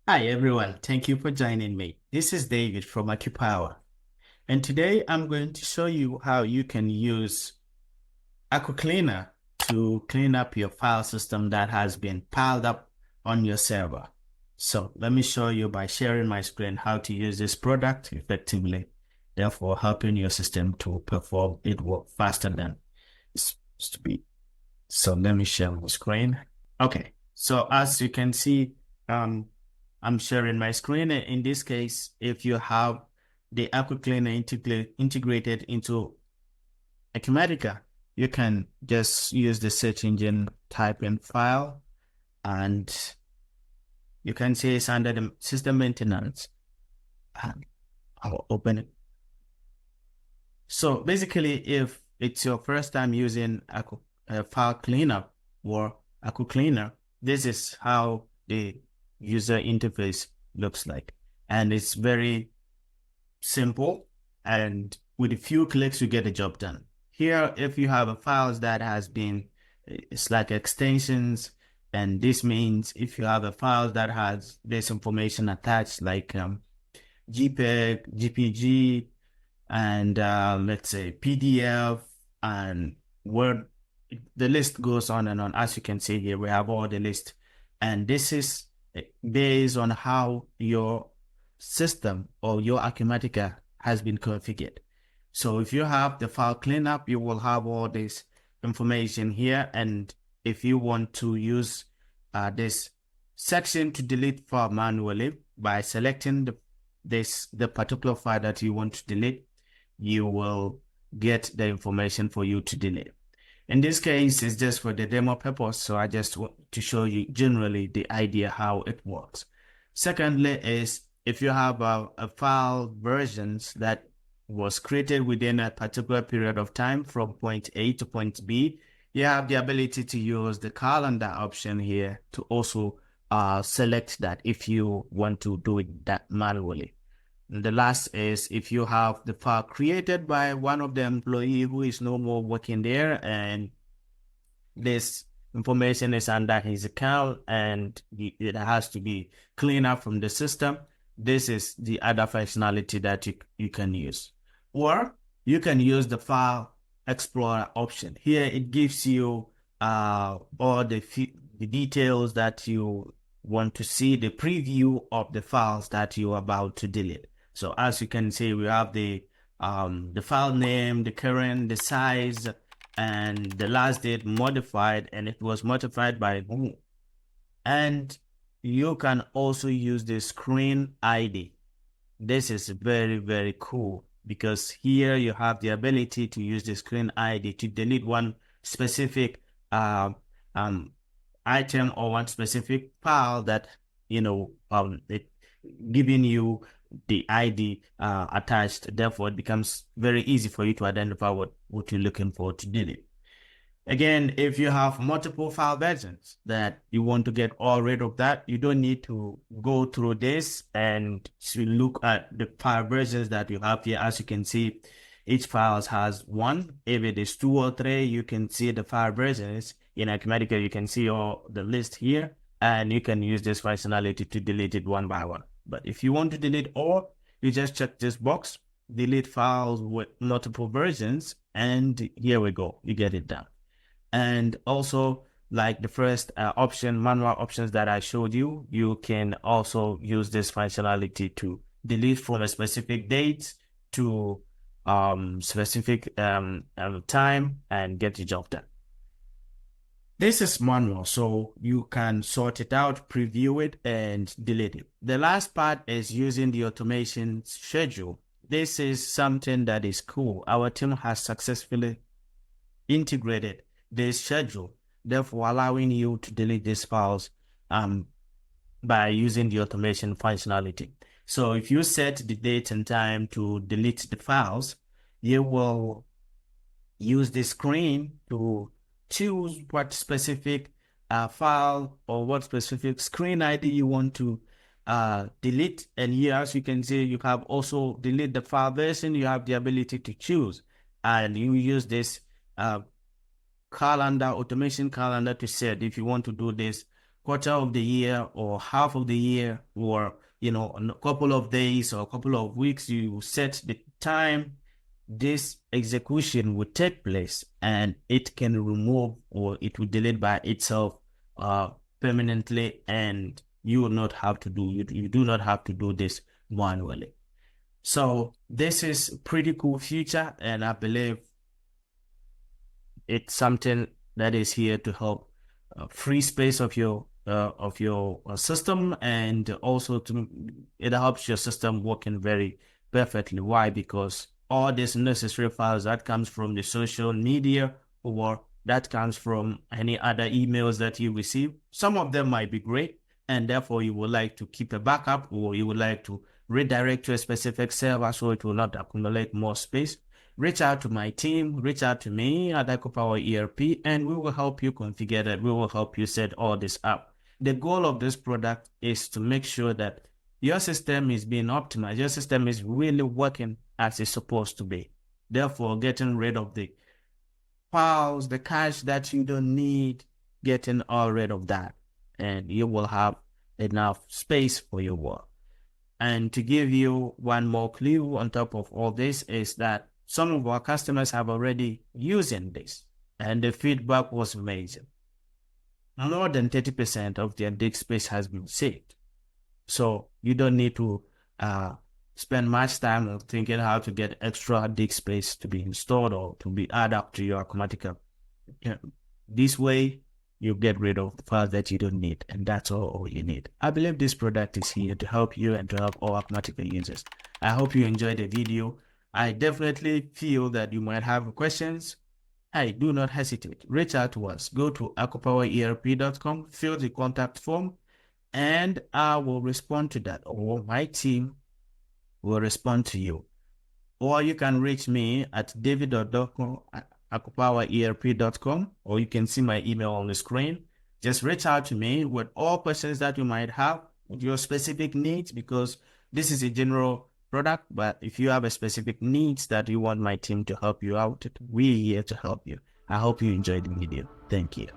Hi everyone, thank you for joining me. This is David from AcuPower, and today I'm going to show you how you can use AcuCleaner to clean up your file system that has been piled up on your server. So let me show you by sharing my screen how to use this product effectively, therefore helping your system to perform its work faster than it's supposed to be. So let me share my screen. Okay, so as you can see, I'm sharing my screen. In this case, if you have the AcuCleaner integrated into Acumatica, you can just use the search engine, type in file, and you can see it's under the system maintenance. And I'll open it. So basically, if it's your first time using file cleanup or AcuCleaner, this is how the user interface looks like. And it's very simple. And with a few clicks, you get the job done. Here, if you have a files that has been, it's like extensions. And this means if you have a file that has this information attached, like JPEG, GPG, and let's say PDF and Word, the list goes on and on. As you can see here, we have all the list. And this is based on how your system or your Acumatica has been configured. So if you have the file cleanup, you will have all this information here. And if you want to use this section to delete file manually by selecting the particular file that you want to delete, you will get the information for you to delete. In this case, it's just for the demo purpose, so I just want to show you generally the idea how it works. Secondly is if you have a file versions that was created within a particular period of time from point A to point B, you have the ability to use the calendar option here to also select that if you want to do it that manually. And the last is if you have the file created by one of the employee who is no more working there and this information is under his account and it has to be cleaned up from the system, this is the other functionality that you can use. Or you can use the File Explorer option. Here it gives you all the details that you want to see, the preview of the files that you're about to delete. So as you can see, we have the file name, the current, the size, and the last date modified, and it was modified by who. And you can also use the screen ID. This is very, very cool because here you have the ability to use the screen ID to delete one specific item or one specific file that, it giving you the ID attached. Therefore, it becomes very easy for you to identify what you're looking for to delete. Again, if you have multiple file versions that you want to get all rid of that, you don't need to go through this and to look at the file versions that you have here. As you can see, each file has one. If it is 2 or 3, you can see the file versions. In Acumatica, you can see all the list here, and you can use this functionality to delete it one by one. But if you want to delete all, you just check this box, delete files with multiple versions, and here we go, you get it done. And also, like the first option, manual options that I showed you, you can also use this functionality to delete from a specific date to specific time and get the job done. This is manual, so you can sort it out, preview it, and delete it. The last part is using the automation schedule. This is something that is cool. Our team has successfully integrated this schedule, therefore allowing you to delete these files by using the automation functionality. So if you set the date and time to delete the files, you will use the screen to choose what specific file or what specific screen ID you want to delete. And here, as you can see, you have also delete the file version. You have the ability to choose, and you use this calendar, automation calendar, to set if you want to do this quarter of the year or half of the year, or a couple of days or a couple of weeks, you set the time this execution will take place, and it can remove or it will delete by itself permanently, and you will not have to do you do not have to do this manually. So this is a pretty cool feature, and I believe it's something that is here to help free space of your system, and also it helps your system working very perfectly. Why? Because all these necessary files that comes from the social media or that comes from any other emails that you receive, some of them might be great, and therefore you would like to keep a backup, or you would like to redirect to a specific server so it will not accumulate more space. Reach out to my team, reach out to me at AcuPower ERP, and we will help you configure that. We will help you set all this up. The goal of this product is to make sure that your system is being optimized. Your system is really working as it's supposed to be. Therefore, getting rid of the files, the cache that you don't need, getting all rid of that, and you will have enough space for your work. And to give you one more clue on top of all this is that some of our customers have already using this, and the feedback was amazing. More than 30% of their disk space has been saved. So you don't need to spend much time thinking how to get extra disk space to be installed or to be added up to your Acumatica. This way, you get rid of the files that you don't need, and that's all you need. I believe this product is here to help you and to help all Acumatica users. I hope you enjoyed the video. I definitely feel that you might have questions. Hey, do not hesitate. Reach out to us. Go to AcuPowerERP.com, fill the contact form, and I will respond to that, or my team will respond to you. Or you can reach me at david.doco@AcuPowerERP.com, or you can see my email on the screen. Just reach out to me with all questions that you might have, with your specific needs, because this is a general product, but if you have a specific needs that you want my team to help you out, we're here to help you. I hope you enjoyed the video. Thank you.